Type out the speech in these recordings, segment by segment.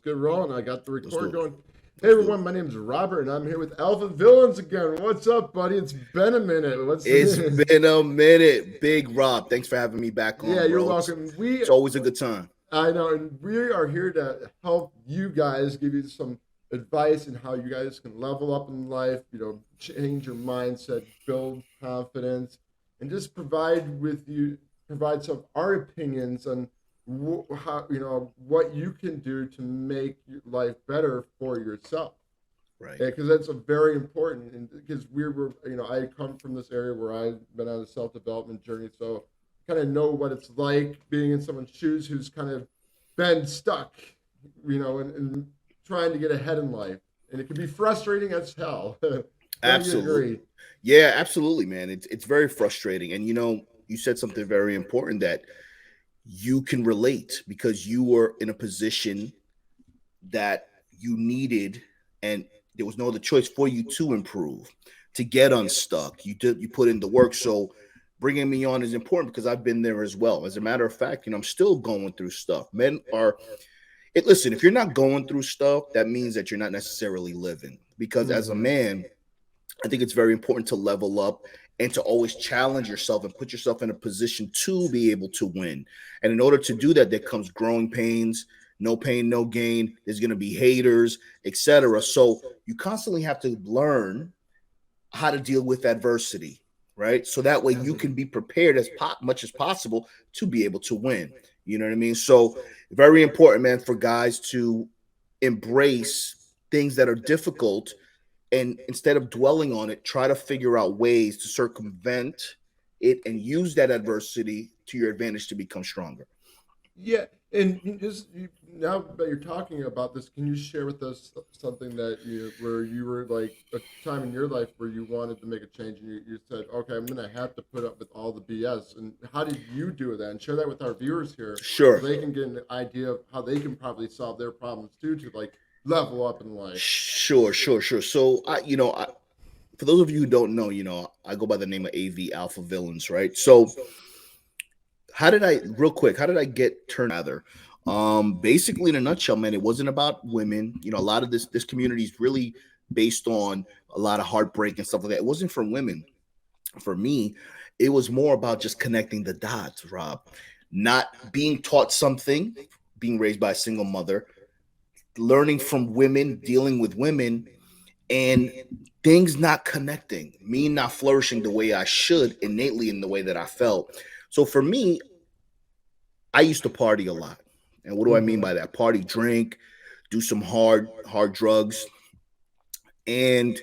get rolling. I got the Let's do record it. going. Hey Let's do it. everyone, my name is Robert, and I'm here with Alpha Villains again. What's up, buddy? It's been a minute. What's It's been a minute. Big Rob, thanks for having me back Yeah, on, you're bro. welcome. It's always a good time. I know, and we are here to help you guys, give you some advice on how you guys can level up in life. Change your mindset, build confidence, and just provide some of our opinions on how what you can do to make your life better for yourself. Right. Yeah, because that's a very important, and because we were, I come from this area where I've been on a self development journey, so kind of know what it's like being in someone's shoes who's kind of been stuck, and trying to get ahead in life, and it can be frustrating as hell. Don't you Absolutely. agree? Yeah, absolutely, man. It's very frustrating. And you said something very important that you can relate because you were in a position that you needed and there was no other choice for you to improve, to get unstuck. You put in the work. So bringing me on is important because I've been there as well. As a matter of fact, I'm still going through stuff. Men are it listen, if you're not going through stuff, that means that you're not necessarily living. Because as a Mm-hmm. man, I think it's very important to level up and to always challenge yourself and put yourself in a position to be able to win. And in order to do that, there comes growing pains, no pain, no gain. There's going to be haters, etc. So you constantly have to learn how to deal with adversity, right? So that way you can be prepared as much as possible to be able to win. You know what I mean? So very important, man, for guys to embrace things that are difficult and instead of dwelling on it, try to figure out ways to circumvent it and use that adversity to your advantage to become stronger. Yeah, and now that you're talking about this, can you share with us something where you were like a time in your life where you wanted to make a change and you said, okay, I'm gonna have to put up with all the BS, and how did you do that? And share that with our viewers here so Sure. they can get an idea of how they can probably solve their problems too to like level up in life. Sure. So for those of you who don't know, I go by the name of AV Alpha Villains, right? So real quick, how did I get turned rather? Basically in a nutshell, man, it wasn't about women. A lot of this community is really based on a lot of heartbreak and stuff like that. It wasn't from women. For me, it was more about just connecting the dots, Rob. Not being taught something, being raised by a single mother, learning from women, dealing with women, and things not connecting, me not flourishing the way I should innately in the way that I felt. So for me, I used to party a lot. And what do I mean Mm-hmm. by that? Party, drink, do some hard drugs. And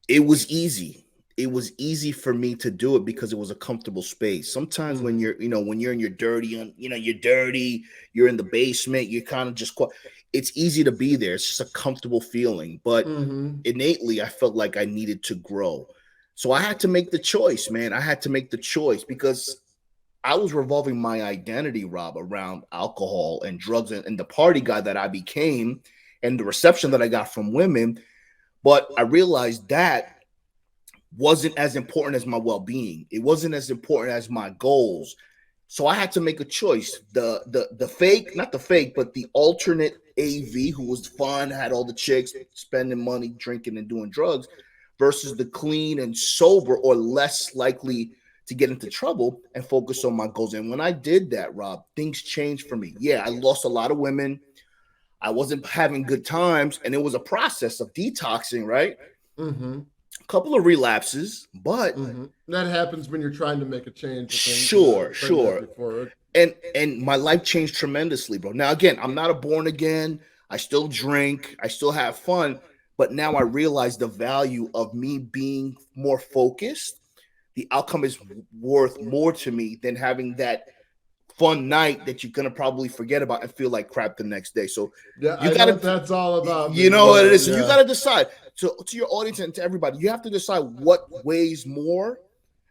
it was easy. It was easy for me to do it because it was a comfortable space. Sometimes when Mm-hmm. when you're in your dirty, you're dirty, you're in the basement, you're kind of just it's easy to be there. It's just a comfortable feeling. But Mm-hmm. innately, I felt like I needed to grow. So I had to make the choice, man. I had to make the choice because I was revolving my identity, Rob, around alcohol and drugs and the party guy that I became and the reception that I got from women. But I realized that wasn't as important as my well-being. It wasn't as important as my goals. So I had to make a choice. The fake, not the fake, but the alternate AV who was fun, had all the chicks spending money, drinking and doing drugs versus the clean and sober or less likely to get into trouble and focus on my goals. And when I did that, Rob, things changed for me. Yeah, I lost a lot of women. I wasn't having good times and it was a process of detoxing, right? Mm-hmm. A couple of relapses, but Mm-hmm. That happens when you're trying to make a change of things, and I've been there sure. before. And my life changed tremendously, bro. Now again, I'm not a born again. I still drink, I still have fun, but now I realize the value of me being more focused. The outcome is worth more to me than having that fun night that you're gonna probably forget about and feel like crap the next day. So Yeah, you I know gotta, what that's all about, you man. know what it Yeah, is. So you yeah. gotta decide. So to your audience and to everybody, you have to decide what weighs more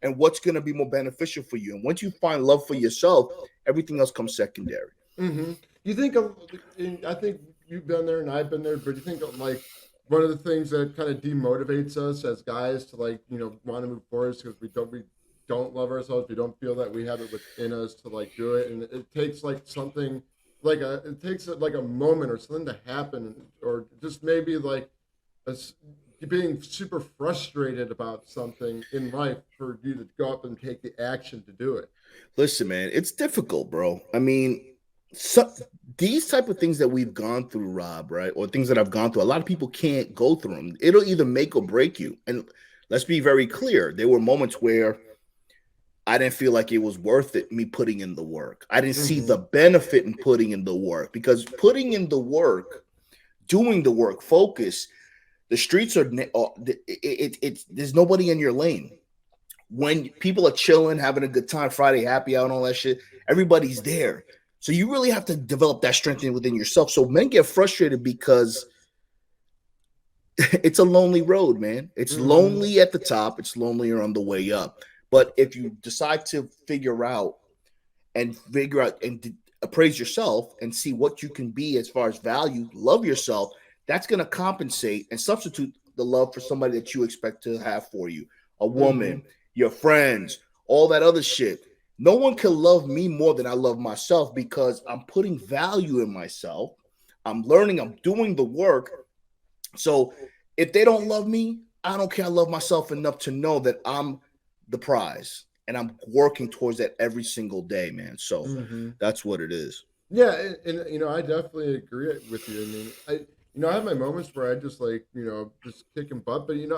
and what's gonna be more beneficial for you. And once you find love for yourself, everything else comes secondary. Mm-hmm. You think of, I think you've been there and I've been there, but you think of like one of the things that kind of demotivates us as guys to like want to move forward because we don't love ourselves. We don't feel that we have it within us to like do it, and it takes like something it takes like a moment or something to happen, or just maybe like a s being super frustrated about something in life for you to go up and take the action to do it. Listen, man, it's difficult, bro. I mean, so these type of things that we've gone through, Rob, right? Or things that I've gone through, a lot of people can't go through them. It'll either make or break you. And let's be very clear. There were moments where I didn't feel like it was worth it, me putting in the work. I didn't see the Hmm. benefit in putting in the work because putting in the work, doing the work, focus, the streets are, it's there's nobody in your lane. When people are chilling, having a good time, Friday happy hour and all that shit, everybody's there. So you really have to develop that strength within yourself. So men get frustrated because it's a lonely road, man. It's Hmm. lonely at the top, it's lonelier on the way up. But if you decide to figure out and appraise yourself and see what you can be as far as value, love yourself, that's going to compensate and substitute the love for somebody that you expect to have for you, a Hmm. woman, your friends, all that other shit. No one can love me more than I love myself because I'm putting value in myself. I'm learning, I'm doing the work. So if they don't love me, I don't care. I love myself enough to know that I'm the prize and I'm working towards that every single day, man. So Hmm. that's what it is. Yeah, and I definitely agree with you. I mean, I have my moments where I just like just kicking butt, but when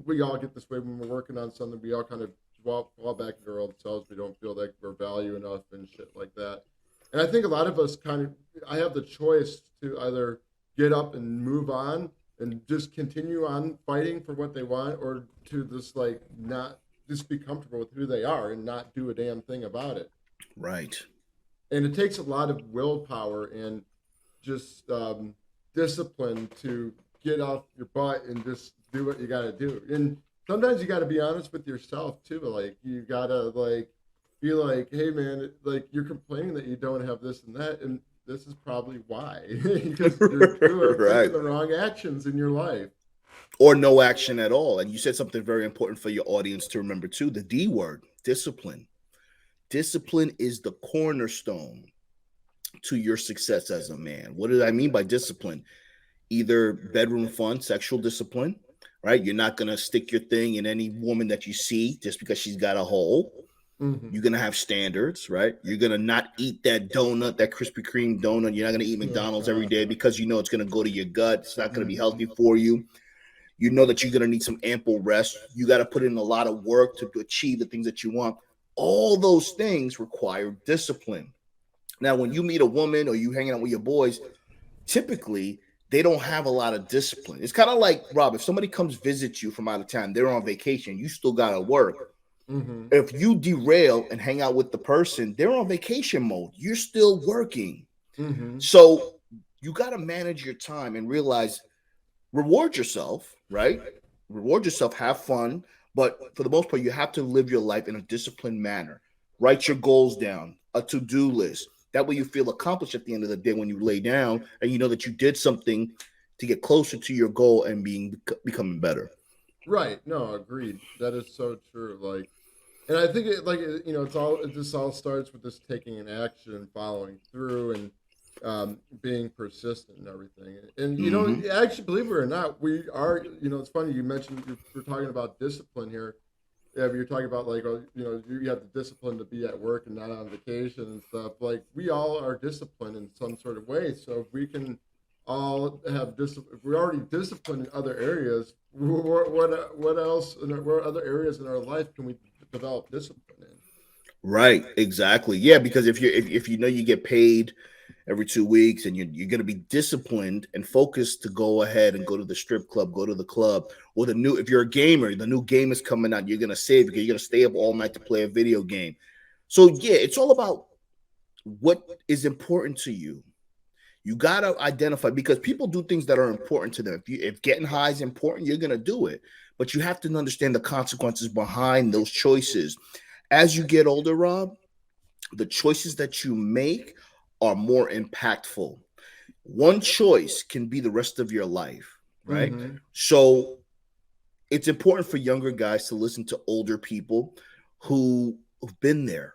we all get this way when we're working on something, we all kind of fall back into our old selves. We don't feel like we're value enough and shit like that. And I think a lot of us kind of I have the choice to either get up and move on and just continue on fighting for what they want, or to just like not just be comfortable with who they are and not do a damn thing about it. Right. And it takes a lot of willpower and just discipline to get off your butt and just do what you got to do. And sometimes you got to be honest with yourself too. Like you got to like be like, hey man, like you're complaining that you don't have this and that, and this is probably why, because you're taking Right. the wrong actions in your life. Or no action at all. And you said something very important for your audience to remember too, the D word, discipline. Discipline is the cornerstone to your success as a man. What did I mean by discipline? Either bedroom fun, sexual discipline, right? You're not going to stick your thing in any woman that you see just because she's got a hole. Hmm. You're going to have standards, right? You're going to not eat that donut, that Krispy Kreme donut. You're not going to eat Oh McDonald's every God. day because you know it's going to go to your gut. It's not going to be Hmm. healthy for you. You know that you're going to need some ample rest. You got to put in a lot of work to achieve the things that you want. All those things require discipline. Now, when you meet a woman or you hanging out with your boys, typically they don't have a lot of discipline. It's kind of like, Rob, if somebody comes visit you from out of town, they're on vacation, you still got to work. Hmm. If you derail and hang out with the person, they're on vacation mode. You're still working. Hmm. So you got to manage your time and realize reward yourself, right? Reward yourself, have fun, but for the most part, you have to live your life in a disciplined manner. Write your goals down, a to-do list. That way you feel accomplished at the end of the day when you lay down and you know that you did something to get closer to your goal and becoming better. Right. No, agreed. That is so true. Like, and I think it just all starts with this taking an action and following through and being persistent and everything. And Mm-hmm. actually, believe it or not, we are. It's funny you mentioned we're talking about discipline here. Yeah, but you're talking about like, you have the discipline to be at work and not on vacation and stuff. Like we all are disciplined in some sort of way. So if we can all have discipline, if we're already disciplined in other areas, what else? What other areas in our life can we develop discipline in? Right, exactly. Yeah, because if you know you get paid every 2 weeks and you're going to be disciplined and focused to go ahead and go to the strip club, go to the club, or the new, if you're a gamer, the new game is coming out, you're going to save because you're going to stay up all night to play a video game. So yeah, it's all about what is important to you. You got to identify because people do things that are important to them. If getting high is important, you're going to do it, but you have to understand the consequences behind those choices. As you get older, Rob, the choices that you make are more impactful. One choice can be the rest of your life, right? Mm-hmm. So it's important for younger guys to listen to older people who've been there,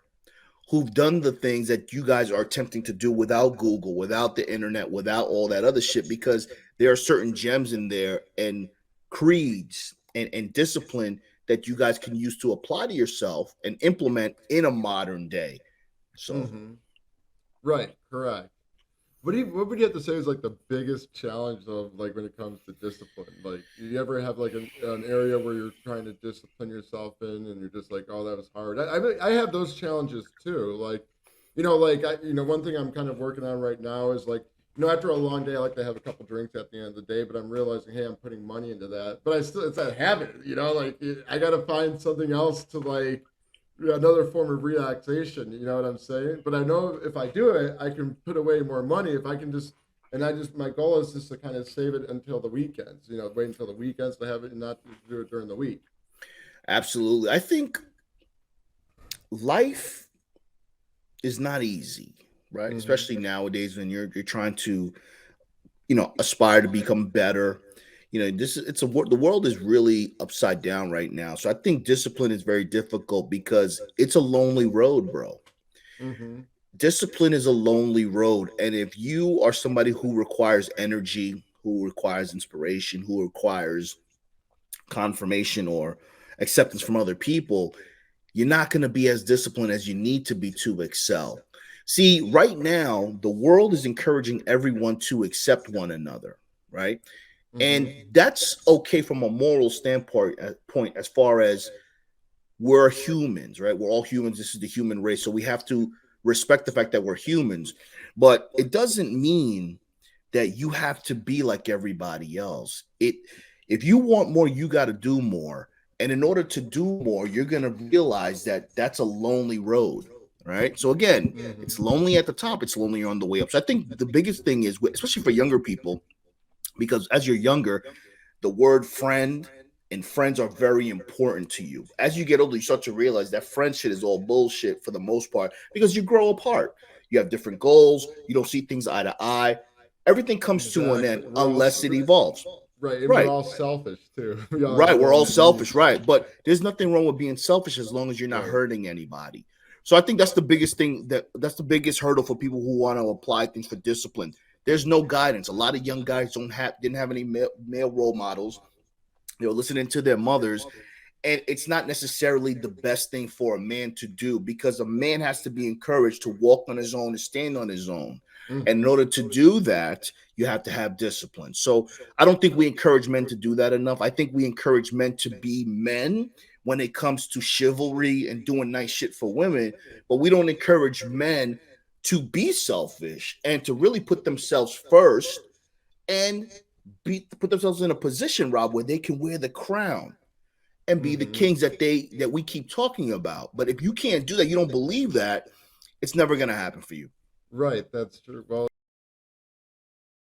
who've done the things that you guys are attempting to do without Google, without the internet, without all that other shit, because there are certain gems in there and creeds and discipline that you guys can use to apply to yourself and implement in a modern day. So, Right, correct. What would you have to say is like the biggest challenge of like when it comes to discipline? Like, do you ever have like an area where you're trying to discipline yourself in, and you're just like, oh, that was hard. I have those challenges too. Like, one thing I'm kind of working on right now is like, after a long day, I like to have a couple drinks at the end of the day, but I'm realizing, hey, I'm putting money into that. But it's that habit, like I got to find something else to like another form of relaxation. You know what I'm saying? But I know if I do it, I can put away more money. If I can my goal is just to kind of save it until the weekends. Wait until the weekends to have it and not do it during the week. absolutely. I think life is not easy, right? Especially nowadays when you're trying to, aspire to become better. The world is really upside down right now. So I think discipline is very difficult because it's a lonely road, bro. Discipline is a lonely road. And if you are somebody who requires energy, who requires inspiration, who requires confirmation or acceptance from other people, you're not going to be as disciplined as you need to be to excel. See, right now, the world is encouraging everyone to accept one another, right? And that's okay from a moral standpoint point as far as we're humans, right? We're all humans. This is the human race. So we have to respect the fact that we're humans. But it doesn't mean that you have to be like everybody else. If you want more, you got to do more. And in order to do more, you're going to realize that that's a lonely road, right? So again, it's lonely at the top. It's lonely on the way up. So I think the biggest thing is, especially for younger people, because as you're younger, the word friend and friends are very important to you. As you get older, you start to realize that friendship is all bullshit for the most part because you grow apart. You have different goals. You don't see things eye to eye. Everything comes to an end unless it evolves. Right, and we're all selfish too. Right, we're all selfish, right? But there's nothing wrong with being selfish as long as you're not hurting anybody. So I think that's the biggest thing, that's the biggest hurdle for people who want to apply things for discipline. There's no guidance. A lot of young guys didn't have any male role models. They were listening to their mothers, and it's not necessarily the best thing for a man to do because a man has to be encouraged to walk on his own and stand on his own. And in order to do that, you have to have discipline. So I don't think we encourage men to do that enough. I think we encourage men to be men when it comes to chivalry and doing nice shit for women, but we don't encourage men to be selfish and to really put themselves first and put themselves in a position, Rob, where they can wear the crown and be the kings that we keep talking about. But if you can't do that, you don't believe that, it's never going to happen for you. Right, that's true. Well,